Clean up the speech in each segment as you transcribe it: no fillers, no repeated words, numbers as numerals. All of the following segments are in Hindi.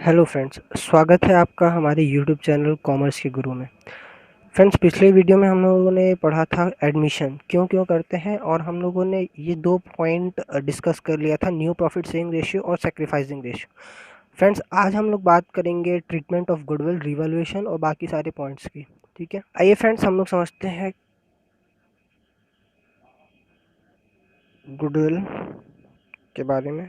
हेलो फ्रेंड्स, स्वागत है आपका हमारे यूट्यूब चैनल कॉमर्स के गुरु में। फ्रेंड्स, पिछले वीडियो में हम लोगों ने पढ़ा था एडमिशन क्यों क्यों करते हैं, और हम लोगों ने ये दो पॉइंट डिस्कस कर लिया था, न्यू प्रॉफिट सेविंग रेशियो और सेक्रीफाइसिंग रेशियो। फ्रेंड्स, आज हम लोग बात करेंगे ट्रीटमेंट ऑफ गुडविल, रिवैल्यूएशन और बाकी सारे पॉइंट्स की। ठीक है, आइए फ्रेंड्स हम लोग समझते हैं गुडविल के बारे में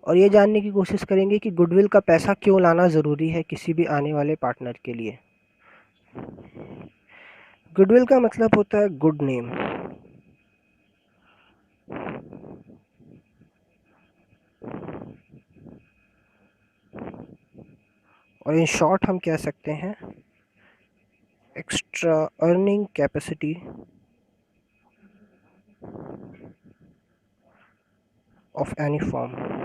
और ये जानने की कोशिश करेंगे कि गुडविल का पैसा क्यों लाना ज़रूरी है किसी भी आने वाले पार्टनर के लिए। गुडविल का मतलब होता है गुड नेम, और इन शॉर्ट हम कह सकते हैं extra earning capacity of any firm.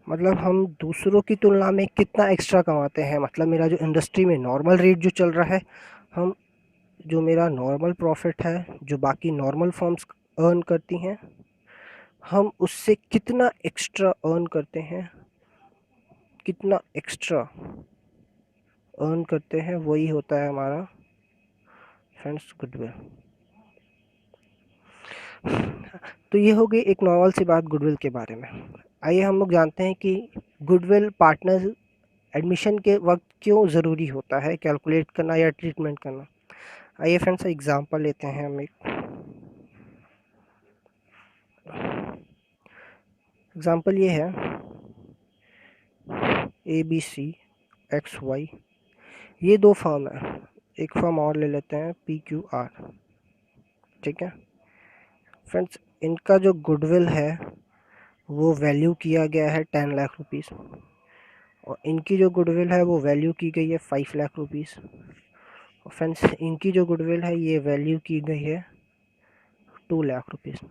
मतलब हम दूसरों की तुलना में कितना एक्स्ट्रा कमाते हैं, मतलब मेरा जो इंडस्ट्री में नॉर्मल रेट जो चल रहा है, हम जो मेरा नॉर्मल प्रॉफिट है जो बाकी नॉर्मल फर्म्स अर्न करती हैं, हम उससे कितना एक्स्ट्रा अर्न करते हैं, कितना एक्स्ट्रा अर्न करते हैं, वही होता है हमारा फ्रेंड्स गुडविल। तो ये हो गई एक नॉर्मल सी बात गुडविल के बारे में। आइए हम लोग जानते हैं कि गुडविल पार्टनर एडमिशन के वक्त क्यों ज़रूरी होता है कैलकुलेट करना या ट्रीटमेंट करना। आइए फ्रेंड्स एग्जांपल लेते हैं हम एक। एग्जांपल ये है ABC XY, ये दो फर्म है। एक फर्म और ले लेते हैं PQR। ठीक है फ्रेंड्स, इनका जो गुडविल है वो वैल्यू किया गया है 10 लाख रुपीज़, और इनकी जो गुडविल है वो वैल्यू की गई है 5 लाख रुपीज़। और फ्रेंड्स, इनकी जो गुडविल है ये वैल्यू की गई है 2 लाख रुपीज़।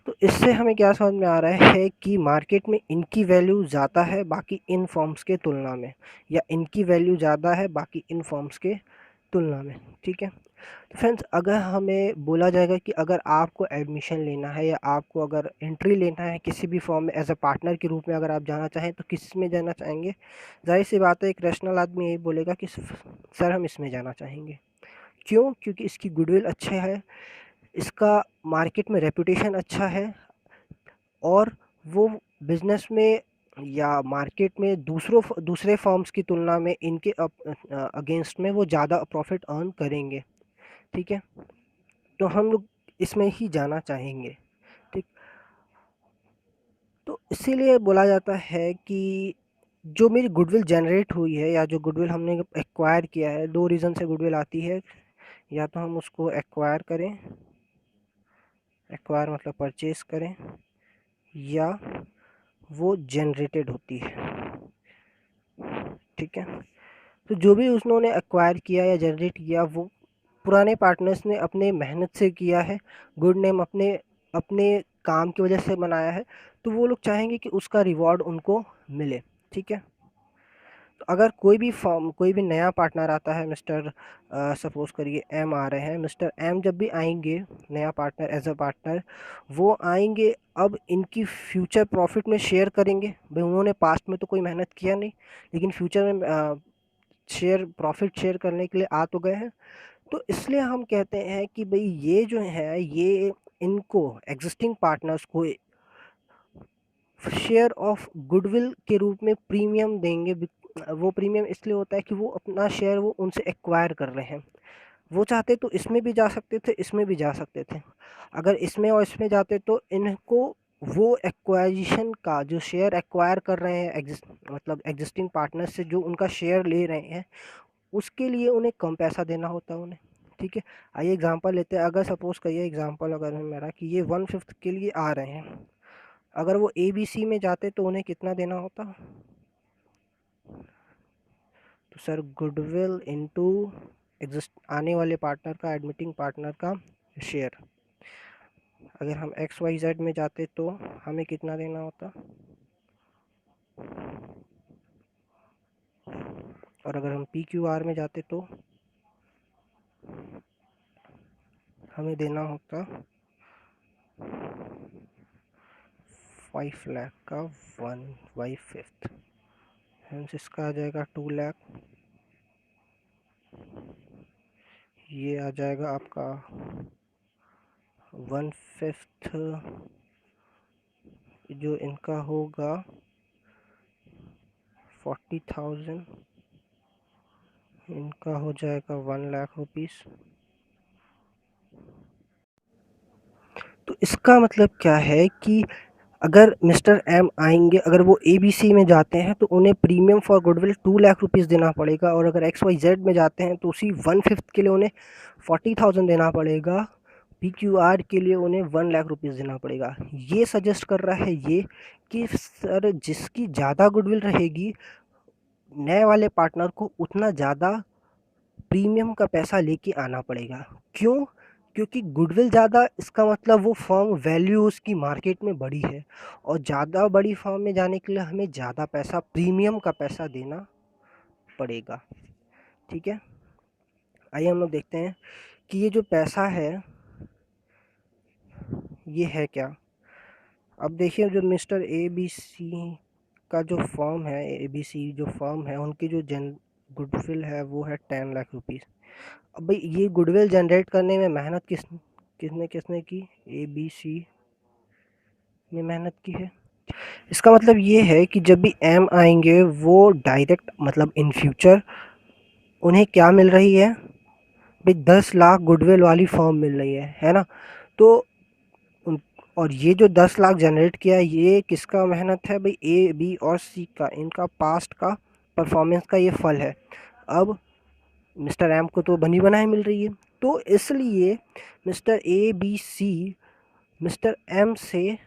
तो इससे हमें क्या समझ में आ रहा है कि मार्केट में इनकी वैल्यू ज़्यादा है बाकी इन फर्म्स के तुलना में, या इनकी वैल्यू ज़्यादा है बाकी इन फर्म्स के तुलना में। ठीक है, तो फ्रेंड्स अगर हमें बोला जाएगा कि अगर आपको एडमिशन लेना है या आपको अगर एंट्री लेना है किसी भी फॉर्म में एज अ पार्टनर के रूप में अगर आप जाना चाहें तो किस में जाना चाहेंगे। जाहिर सी बात है, एक रैशनल आदमी यही बोलेगा कि सर हम इसमें जाना चाहेंगे। क्यों? क्योंकि इसकी गुडविल अच्छा है, इसका मार्केट में रेपुटेशन अच्छा है, और वो बिजनेस में या मार्केट में दूसरे फर्म्स की तुलना में इनके अगेंस्ट में वो ज़्यादा प्रॉफिट अर्न करेंगे। ठीक है, तो हम लोग इसमें ही जाना चाहेंगे। ठीक, तो इसीलिए बोला जाता है कि जो मेरी गुडविल जनरेट हुई है या जो गुडविल हमने एक्वायर किया है, दो रीज़न से गुडविल आती है। या तो हम उसको एक्वायर करें, एक्वायर मतलब परचेज करें, या वो जनरेटेड होती है। ठीक है, तो जो भी उन्होंने एक्वायर किया या जनरेट किया वो पुराने पार्टनर्स ने अपने मेहनत से किया है, गुड नेम अपने अपने काम की वजह से बनाया है, तो वो लोग चाहेंगे कि उसका रिवॉर्ड उनको मिले। ठीक है, तो अगर कोई भी फॉर्म कोई भी नया पार्टनर आता है, मिस्टर सपोज करिए एम आ रहे हैं, मिस्टर एम जब भी आएंगे नया पार्टनर एज अ पार्टनर, वो आएंगे अब इनकी फ्यूचर प्रॉफिट में शेयर करेंगे। भाई उन्होंने पास्ट में तो कोई मेहनत किया नहीं, लेकिन फ्यूचर में शेयर प्रॉफिट शेयर करने के लिए आ तो गए हैं। तो इसलिए हम कहते हैं कि भाई ये जो है ये इनको एग्जिस्टिंग पार्टनर्स को शेयर ऑफ गुडविल के रूप में प्रीमियम देंगे। वो प्रीमियम इसलिए होता है कि वो अपना शेयर वो उनसे एक्वायर कर रहे हैं। वो चाहते तो इसमें भी जा सकते थे, इसमें भी जा सकते थे। अगर इसमें और इसमें जाते तो इनको वो एक्वाजिशन का जो शेयर एक्वायर कर रहे हैं मतलब एग्जिस्टिंग पार्टनर से जो उनका शेयर ले रहे हैं, उसके लिए उन्हें कम पैसा देना होता है उन्हें। ठीक है, आइए एग्जांपल लेते हैं। अगर सपोज करिए एग्जांपल अगर है मेरा कि ये 1/5 के लिए आ रहे हैं, अगर वो ABC में जाते तो उन्हें कितना देना होता। तो सर गुडविल इनटू एग्जिस्ट आने वाले पार्टनर का, एडमिटिंग पार्टनर का शेयर। अगर हम XYZ में जाते तो हमें कितना देना होता, और अगर हम PQR में जाते तो हमें देना होता 5 लाख का 1/5, हेंस इसका आ जाएगा 2 लाख। ये आ जाएगा आपका 1/5 जो इनका होगा 40,000, इनका हो जाएगा 1 लाख रुपीस। तो इसका मतलब क्या है कि अगर मिस्टर एम आएंगे, अगर वो ABC में जाते हैं तो उन्हें premium for goodwill 2 lakh rupees देना पड़ेगा, और अगर XYZ में जाते हैं तो उसी 1/5 के लिए उन्हें 40,000 देना पड़ेगा। PQR के लिए उन्हें 1 लाख रुपीस देना पड़ेगा। ये सजेस्ट कर रहा है ये कि सर जिसकी ज़्यादा गुडविल रहेगी, नए वाले पार्टनर को उतना ज़्यादा प्रीमियम का पैसा लेके आना पड़ेगा। क्यों? क्योंकि गुडविल ज़्यादा, इसका मतलब वो फर्म वैल्यू उसकी मार्केट में बड़ी है, और ज़्यादा बड़ी फर्म में जाने के लिए हमें ज़्यादा पैसा, प्रीमियम का पैसा देना पड़ेगा। ठीक है, आइए हम लोग देखते हैं कि ये जो पैसा है ये है क्या। अब देखिए जो मिस्टर ABC का जो फर्म है, ABC जो फर्म है, उनकी जो गुडविल है वो है 10 लाख रुपीज़। अब भाई ये गुडविल जनरेट करने में मेहनत किसने किसने की? ABC ने मेहनत की है। इसका मतलब ये है कि जब भी एम आएंगे वो डायरेक्ट, मतलब इन फ्यूचर उन्हें क्या मिल रही है भाई, 10 लाख गुडविल वाली फर्म मिल रही है ना। तो और ये जो 10 लाख जनरेट किया है ये किसका मेहनत है भाई? A, B और C का, इनका पास्ट का परफॉर्मेंस का ये फल है। अब मिस्टर एम को तो बनी बनाई मिल रही है, तो इसलिए मिस्टर ABC मिस्टर एम से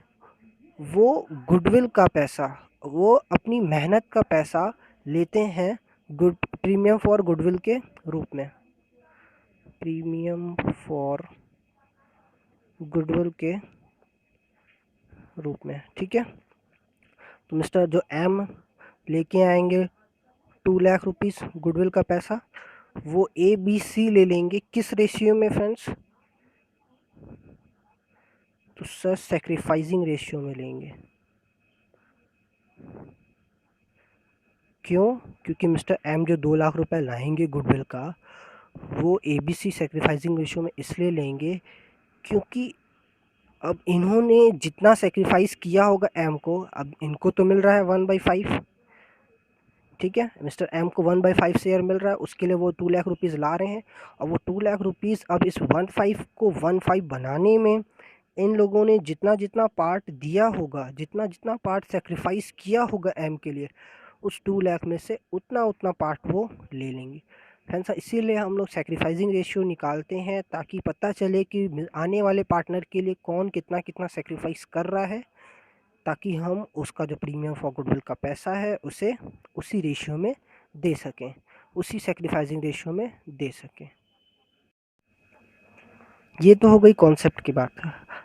वो गुडविल का पैसा, वो अपनी मेहनत का पैसा लेते हैं गुड प्रीमियम फॉर गुडविल के रूप में, प्रीमियम फॉर गुडविल के रूप में। ठीक है, तो मिस्टर जो एम लेके आएंगे 2 लाख रुपीस गुडविल का पैसा, वो ABC ले लेंगे किस रेशियो में फ्रेंड्स? तो सर सेक्रीफाइसिंग रेशियो में लेंगे। क्यों? क्योंकि मिस्टर एम जो 2 लाख रुपए लाएंगे गुडविल का, वो ABC सेक्रीफाइसिंग रेशियो में इसलिए लेंगे क्योंकि अब इन्होंने जितना सेक्रीफाइस किया होगा एम को, अब इनको तो मिल रहा है 1/5। ठीक है, मिस्टर एम को 1/5 शेयर मिल रहा है, उसके लिए वो 2 लाख रुपीज़ ला रहे हैं। और वो 2 लाख रुपीज़ अब इस 1/5 को 1/5 बनाने में इन लोगों ने जितना जितना पार्ट दिया होगा, जितना जितना पार्ट सेक्रीफाइस किया होगा एम के लिए, उस 2 लाख में से उतना उतना पार्ट वो ले लेंगे। फ्रेंड्स इसीलिए हम लोग सेक्रीफाइसिंग रेशियो निकालते हैं, ताकि पता चले कि आने वाले पार्टनर के लिए कौन कितना कितना सेक्रीफाइस कर रहा है, ताकि हम उसका जो प्रीमियम फॉर गुडविल का पैसा है उसे उसी रेशियो में दे सकें, उसी सेक्रीफाइसिंग रेशियो में दे सकें। ये तो हो गई कॉन्सेप्ट की बात।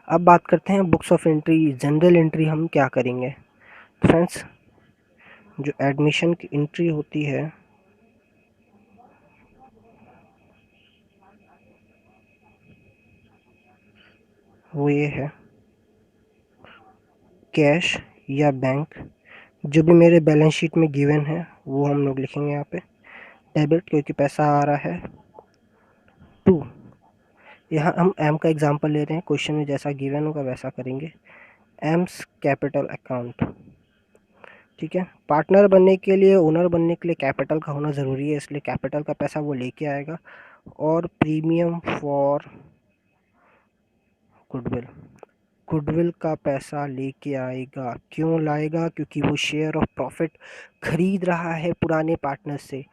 अब बात करते हैं books of entry, general entry हम क्या करेंगे। फ्रेंड्स जो एडमिशन की एंट्री होती है वो ये है, कैश या बैंक, जो भी मेरे बैलेंस शीट में गिवन है वो हम लोग लिखेंगे यहाँ पे। डेबिट क्योंकि पैसा आ रहा है। 2, यहाँ हम एम का एग्जांपल ले रहे हैं, क्वेश्चन में जैसा गिवन होगा वैसा करेंगे। AIIMS capital account. ठीक है, पार्टनर बनने के लिए, ओनर बनने के लिए कैपिटल का होना ज़रूरी है, इसलिए कैपिटल का पैसा वो लेके आएगा। और प्रीमियम फॉर गुडविल, गुडविल का पैसा लेके आएगा। क्यों लाएगा? क्योंकि वो शेयर ऑफ प्रॉफिट खरीद रहा है पुराने पार्टनर से,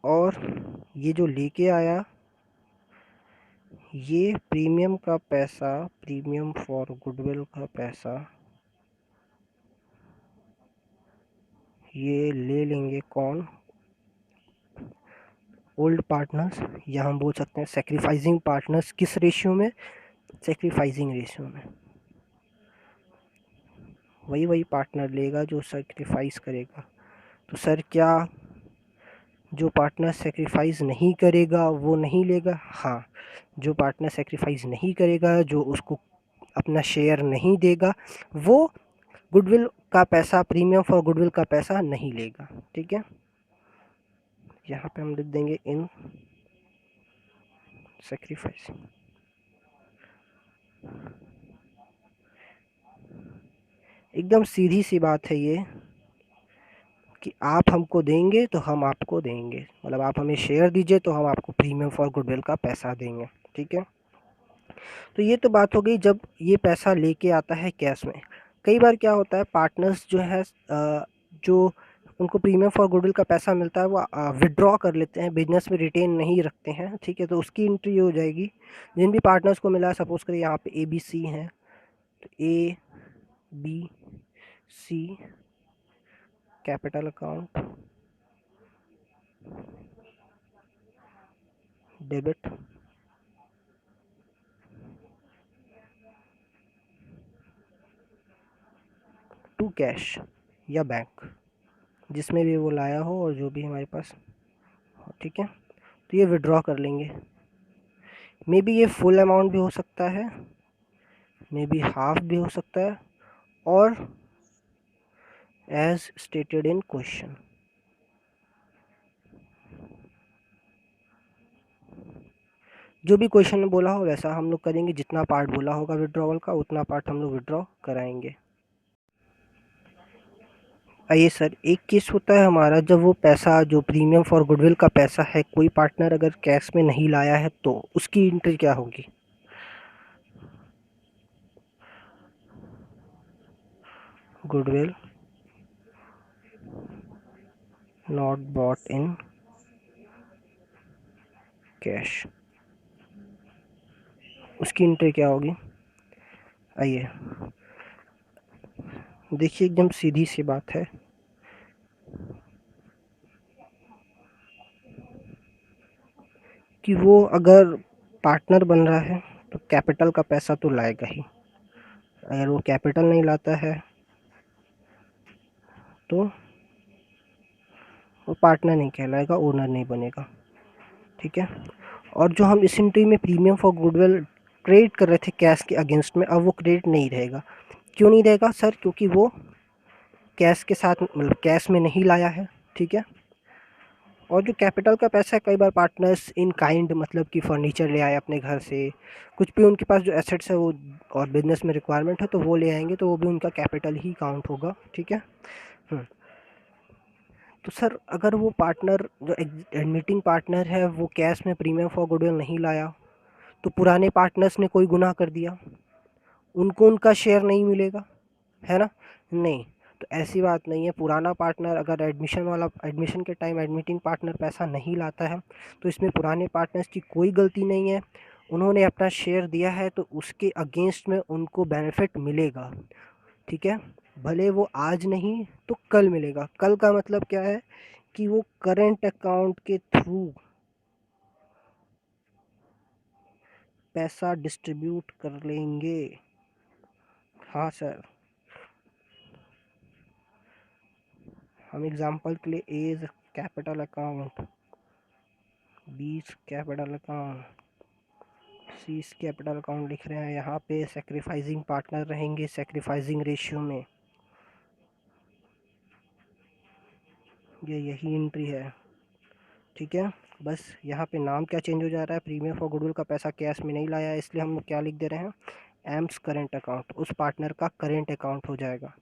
और ये जो लेके आया ये प्रीमियम का पैसा, प्रीमियम फॉर गुडविल का पैसा ये ले लेंगे कौन? ओल्ड पार्टनर्स, या हम बोल सकते हैं सेक्रीफाइसिंग पार्टनर्स। किस रेशियो में? सेक्रीफाइसिंग रेशियो में। वही पार्टनर लेगा जो सेक्रीफाइस करेगा। तो सर क्या जो पार्टनर सेक्रीफाइस नहीं करेगा वो नहीं लेगा? हाँ, जो पार्टनर सेक्रीफाइस नहीं करेगा, जो उसको अपना शेयर नहीं देगा, वो गुडविल का पैसा, प्रीमियम फॉर गुडविल का पैसा नहीं लेगा। ठीक है, यहाँ पे हम लिख देंगे इन सेक्रीफाइस। एकदम सीधी सी बात है ये कि आप हमको देंगे तो हम आपको देंगे, मतलब आप हमें शेयर दीजिए तो हम आपको प्रीमियम फॉर गुडविल का पैसा देंगे। ठीक है, तो ये तो बात हो गई जब ये पैसा लेके आता है कैश में। कई बार क्या होता है, पार्टनर्स जो है जो उनको प्रीमियम फॉर गुडविल का पैसा मिलता है वो विड्रॉ कर लेते हैं, बिजनेस में रिटेन नहीं रखते हैं। ठीक है, तो उसकी एंट्री हो जाएगी। जिन भी पार्टनर्स को मिला, सपोज करिए यहाँ पे ABC हैं, तो ABC capital account debit to cash या बैंक, जिसमें भी वो लाया हो और जो भी हमारे पास हो। ठीक है, तो ये विड्रॉ कर लेंगे। मे बी ये फुल अमाउंट भी हो सकता है, मे बी हाफ भी हो सकता है, और एज स्टेटेड इन क्वेश्चन। जो भी क्वेश्चन में बोला हो वैसा हम लोग करेंगे, जितना पार्ट बोला होगा विड्रॉवल का उतना पार्ट हम लोग विड्रॉ कराएंगे। आइए सर, एक केस होता है हमारा जब वो पैसा जो प्रीमियम फॉर गुडविल का पैसा है, कोई पार्टनर अगर कैश में नहीं लाया है तो उसकी एंट्री क्या होगी? Goodwill not bought in cash, उसकी एंट्री क्या होगी? आइए देखिए, एकदम सीधी सी बात है। कि वो अगर पार्टनर बन रहा है तो कैपिटल का पैसा तो लाएगा ही। अगर वो कैपिटल नहीं लाता है तो वो पार्टनर नहीं कहलाएगा, ओनर नहीं बनेगा। ठीक है, और जो हम इस एंट्री में प्रीमियम फॉर गुडविल क्रेडिट कर रहे थे कैश के अगेंस्ट में, अब वो क्रेडिट नहीं रहेगा। क्यों नहीं रहेगा सर? क्योंकि वो कैश के साथ, मतलब कैश में नहीं लाया है। ठीक है, और जो कैपिटल का पैसा है, कई बार पार्टनर्स इन काइंड, मतलब कि फर्नीचर ले आए अपने घर से, कुछ भी उनके पास जो एसेट्स है वो और बिजनेस में रिक्वायरमेंट है तो वो ले आएंगे, तो वो भी उनका कैपिटल ही काउंट होगा। ठीक है, तो सर अगर वो पार्टनर जो एडमिटिंग पार्टनर है वो कैश में प्रीमियम फॉर गुडविल नहीं लाया, तो पुराने पार्टनर्स ने कोई गुनाह कर दिया, उनको उनका शेयर नहीं मिलेगा, है ना? नहीं, तो ऐसी बात नहीं है। पुराना पार्टनर अगर एडमिशन के टाइम एडमिटिंग पार्टनर पैसा नहीं लाता है तो इसमें पुराने पार्टनर्स की कोई गलती नहीं है। उन्होंने अपना शेयर दिया है तो उसके अगेंस्ट में उनको बेनिफिट मिलेगा। ठीक है, भले वो आज नहीं तो कल मिलेगा। कल का मतलब क्या है कि वो करेंट अकाउंट के थ्रू पैसा डिस्ट्रीब्यूट कर लेंगे। हाँ सर, हम एग्जांपल के लिए A's capital account, B's capital account, C's capital account लिख रहे हैं। यहाँ पे सेक्रीफाइसिंग पार्टनर रहेंगे सेक्रीफाइसिंग रेशियो में, ये यही एंट्री है। ठीक है, बस यहाँ पे नाम क्या चेंज हो जा रहा है, प्रीमियम फॉर गुडविल का पैसा कैश में नहीं लाया है, इसलिए हम लोग क्या लिख दे रहे हैं, एम्स करेंट अकाउंट, उस पार्टनर का करेंट अकाउंट हो जाएगा।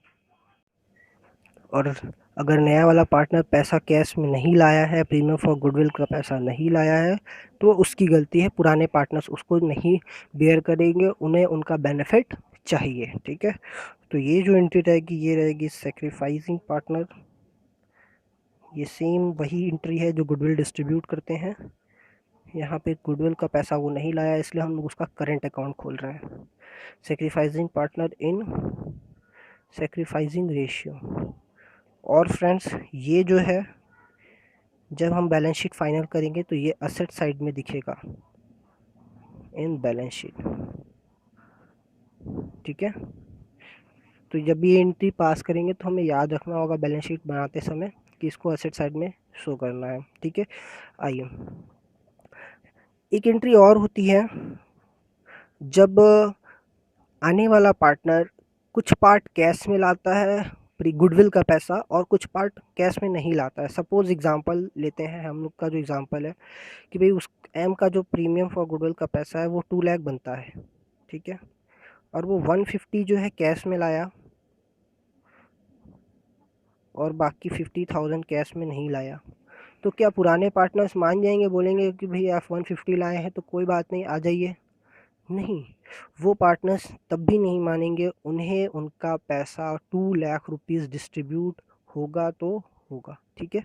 और अगर नया वाला पार्टनर पैसा कैश में नहीं लाया है, प्रीमियम फॉर गुडविल का पैसा नहीं लाया है, तो उसकी गलती है। पुराने पार्टनर्स उसको नहीं बेयर करेंगे, उन्हें उनका बेनिफिट चाहिए। ठीक है, तो ये जो एंट्री रहेगी ये रहेगी सेक्रीफाइसिंग पार्टनर। ये सेम वही एंट्री है जो गुडविल डिस्ट्रीब्यूट करते हैं। यहाँ पे गुडविल का पैसा वो नहीं लाया इसलिए हम लोग उसका करेंट अकाउंट खोल रहे हैं। Sacrificing partner in sacrificing ratio. और फ्रेंड्स ये जो है, जब हम बैलेंस शीट फाइनल करेंगे तो ये असेट साइड में दिखेगा इन बैलेंस शीट। ठीक है, तो जब ये एंट्री पास करेंगे तो हमें याद रखना होगा बैलेंस शीट बनाते समय कि इसको असेट साइड में शो करना है। ठीक है, आइए एक एंट्री और होती है जब आने वाला पार्टनर कुछ पार्ट कैश में लाता है गुडविल का पैसा, और कुछ पार्ट कैश में नहीं लाता है। सपोज एग्जांपल लेते हैं, हम लोग का जो एग्जांपल है कि भाई उस एम का जो प्रीमियम फॉर गुडविल का पैसा है वो 2 लाख बनता है, ठीक है, और वो 150 जो है कैश में लाया और बाकी 50,000 कैश में नहीं लाया, तो क्या पुराने पार्टनर्स मान जाएंगे, बोलेंगे कि भाई आप 150 लाए हैं तो कोई बात नहीं, आ जाइए? नहीं, वो पार्टनर्स तब भी नहीं मानेंगे, उन्हें उनका पैसा 2 लाख रुपीस डिस्ट्रीब्यूट होगा तो होगा, ठीक है।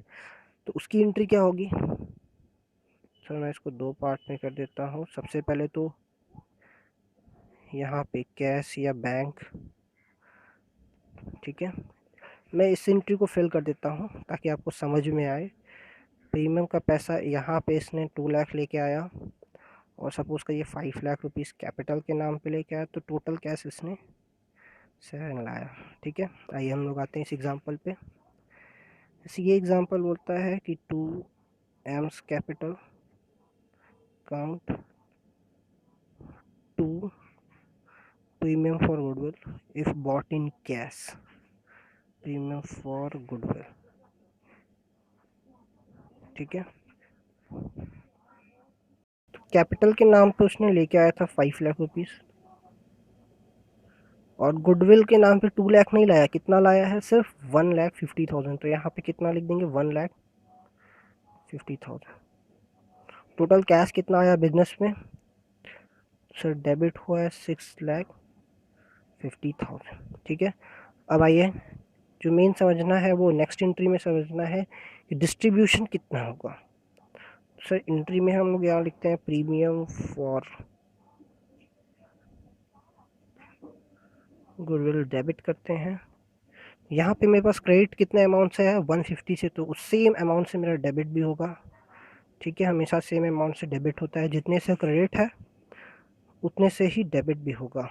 तो उसकी एंट्री क्या होगी? सर मैं इसको 2 पार्ट में कर देता हूँ। सबसे पहले तो यहाँ पे कैश या बैंक, ठीक है, मैं इस एंट्री को फिल कर देता हूँ ताकि आपको समझ में आए। प्रीमियम का पैसा यहाँ पे इसने 2 लाख लेके आया, और सपोज़ का ये 5 लाख रुपीस कैपिटल के नाम पे लेके आया, तो टोटल कैश इसने 7 लाया, ठीक है। आइए हम लोग आते हैं इस एग्जांपल पे। जैसे ये एग्जांपल बोलता है कि 2 एम्स capital count 2 premium for goodwill if bought in cash, premium for goodwill, ठीक है। तो कैपिटल के नाम पे उसने लेके आया था 5 लाख रुपीस, और गुडविल के नाम पे 2 लाख नहीं लाया, कितना लाया है? सिर्फ 1,50,000। तो यहाँ पे कितना लिख देंगे? 1,50,000। टोटल कैश कितना आया बिजनेस में? सर डेबिट हुआ है 6,50,000, ठीक है। अब आइए, जो मेन समझना है वो नेक्स्ट एंट्री में समझना है कि डिस्ट्रीब्यूशन कितना होगा। सर एंट्री में हम लोग यहाँ लिखते हैं प्रीमियम फॉर गुडविल, डेबिट करते हैं। यहाँ पे मेरे पास क्रेडिट कितने अमाउंट से है? 150 से, तो उस सेम अमाउंट से मेरा डेबिट भी होगा, ठीक है। हमेशा सेम अमाउंट से डेबिट होता है, जितने से क्रेडिट है उतने से ही डेबिट भी होगा,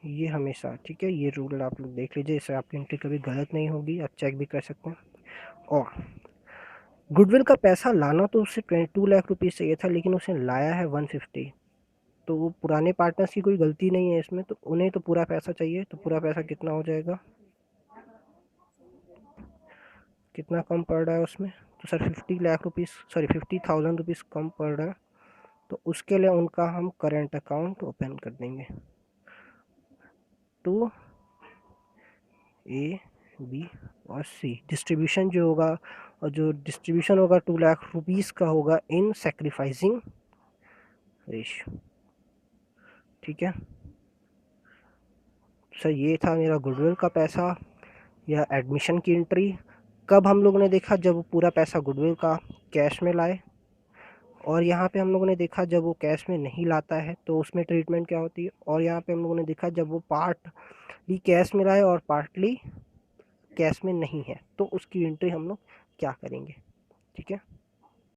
ये हमेशा, ठीक है। ये रूल आप लोग देख लीजिए, इससे आपकी एंट्री कभी गलत नहीं होगी, आप चेक भी कर सकते हैं। और गुडविल का पैसा लाना तो उससे 22 लाख रुपीज़ चाहिए था, लेकिन उसने लाया है 150, तो वो पुराने पार्टनर्स की कोई गलती नहीं है इसमें, तो उन्हें तो पूरा पैसा चाहिए। तो पूरा पैसा कितना हो जाएगा, कितना कम पड़ रहा है उसमें? तो sir 50 lakh rupees, sorry 50,000 rupees कम पड़ रहा है, तो उसके लिए उनका हम करेंट अकाउंट ओपन कर देंगे। तो ए, बी और सी डिस्ट्रीब्यूशन जो होगा, और जो डिस्ट्रीब्यूशन होगा 2 लाख रुपीज़ का होगा इन सेक्रीफाइसिंग रेशियो, ठीक है। सर ये था मेरा गुडविल का पैसा या एडमिशन की एंट्री। कब हम लोगों ने देखा? जब वो पूरा पैसा गुडविल का कैश में लाए, और यहाँ पे हम लोगों ने देखा जब वो कैश में नहीं लाता है तो उसमें ट्रीटमेंट क्या होती है, और यहाँ पे हम लोगों ने देखा जब वो पार्टली कैश में लाए और पार्टली कैश में नहीं है, तो उसकी एंट्री हम लोग क्या करेंगे, ठीक है।